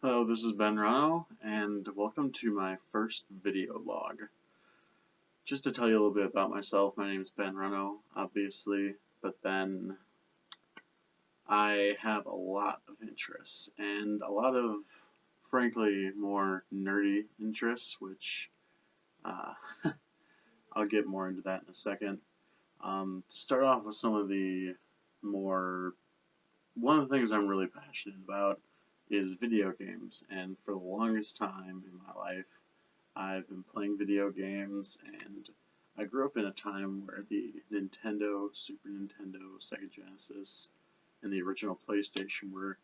Hello, this is Ben Rano, and welcome to my first video log. Just to tell you a little bit about myself, my name is Ben Rano, obviously, but then I have a lot of interests, and a lot of, frankly, more nerdy interests, which I'll get more into that in a second. To start off with some of the one of the things I'm really passionate about is video games, and for the longest time in my life, I've been playing video games, and I grew up in a time where the Nintendo, Super Nintendo, Sega Genesis, and the original PlayStation were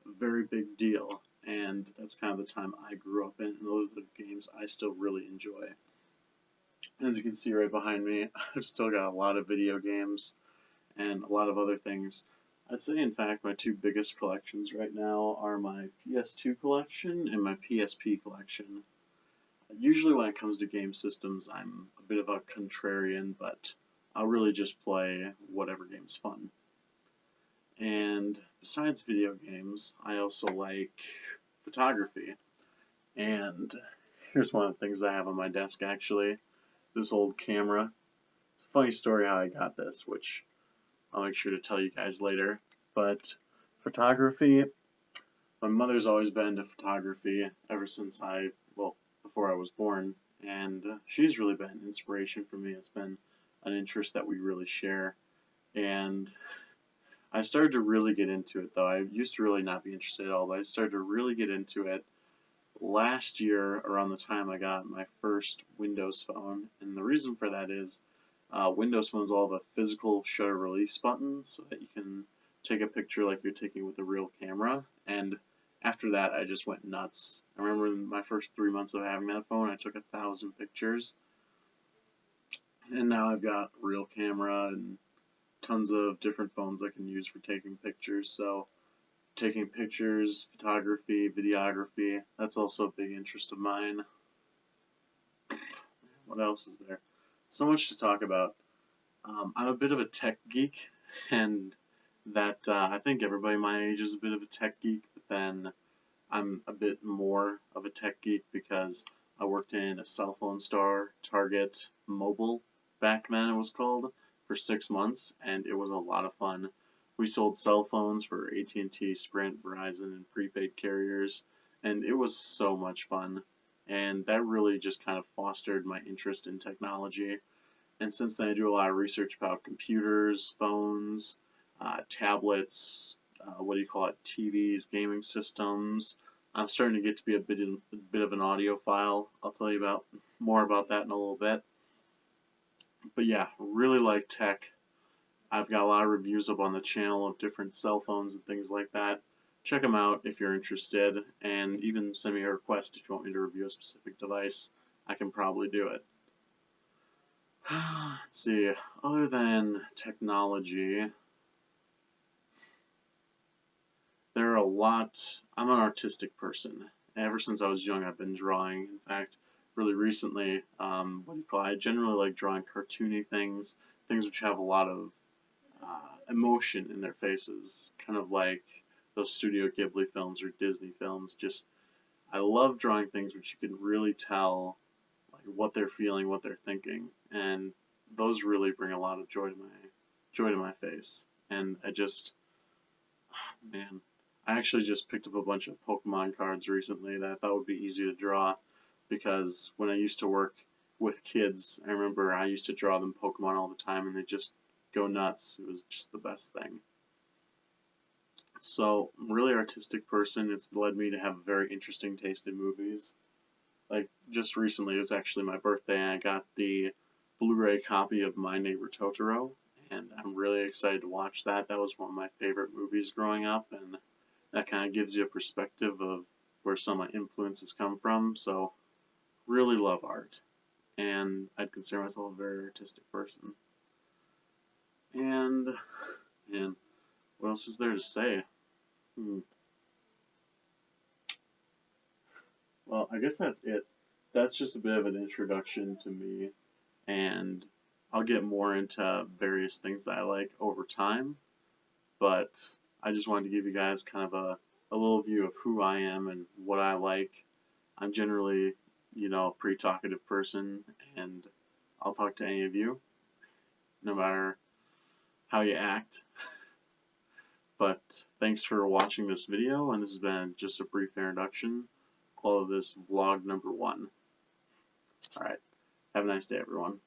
a very big deal, and that's kind of the time I grew up in, and those are the games I still really enjoy. As you can see right behind me, I've still got a lot of video games and a lot of other things. I'd say, in fact, my two biggest collections right now are my PS2 collection and my PSP collection. Usually when it comes to game systems, I'm a bit of a contrarian, but I'll really just play whatever game's fun. And besides video games, I also like photography. And here's one of the things I have on my desk, actually. This old camera. It's a funny story how I got this, which I'll make sure to tell you guys later. But photography, my mother's always been into photography ever since before I was born, and she's really been an inspiration for me. It's been an interest that we really share, and I started to really get into it, though. I used to really not be interested at all, but I started to really get into it last year around the time I got my first Windows phone, and the reason for that is Windows phones all have a physical shutter release button so that you can take a picture like you're taking with a real camera, and after that I just went nuts. I remember in my first 3 months of having that phone, I took 1,000 pictures, and now I've got real camera and tons of different phones I can use for taking pictures. So taking pictures, photography, videography, that's also a big interest of mine. What else is there? So much to talk about. I'm a bit of a tech geek, and that I think everybody my age is a bit of a tech geek, but then I'm a bit more of a tech geek because I worked in a cell phone store, Target Mobile, back then it was called, for 6 months, and it was a lot of fun. We sold cell phones for AT&T, Sprint, Verizon, and prepaid carriers, and it was so much fun, and that really just kind of fostered my interest in technology. And since then I do a lot of research about computers, phones, tablets, TVs, gaming systems. I'm starting to get to be a bit of an audiophile. I'll tell you more about that in a little bit. But yeah, really like tech. I've got a lot of reviews up on the channel of different cell phones and things like that. Check them out if you're interested, and even send me a request if you want me to review a specific device. I can probably do it. Let's see, other than technology, there are a lot. I'm an artistic person. Ever since I was young, I've been drawing. In fact, really recently, I generally like drawing cartoony things which have a lot of emotion in their faces, kind of like those Studio Ghibli films or Disney films. Just, I love drawing things which you can really tell like what they're feeling, what they're thinking, and those really bring a lot of joy to my face. And man, I actually just picked up a bunch of Pokemon cards recently that I thought would be easy to draw, because when I used to work with kids, I remember I used to draw them Pokemon all the time, and they just go nuts. It was just the best thing. So, I'm a really artistic person. It's led me to have a very interesting taste in movies. Like, just recently, it was actually my birthday, and I got the Blu-ray copy of My Neighbor Totoro, and I'm really excited to watch that. That was one of my favorite movies growing up, and that kind of gives you a perspective of where some of my influences come from. So, really love art, and I'd consider myself a very artistic person. And what else is there to say? Well, I guess that's it. That's just a bit of an introduction to me, and I'll get more into various things that I like over time, but I just wanted to give you guys kind of a a little view of who I am and what I like. I'm generally, a pretty talkative person, and I'll talk to any of you, no matter how you act. But thanks for watching this video, and this has been just a brief introduction. Call this vlog number 1. Alright, have a nice day, everyone.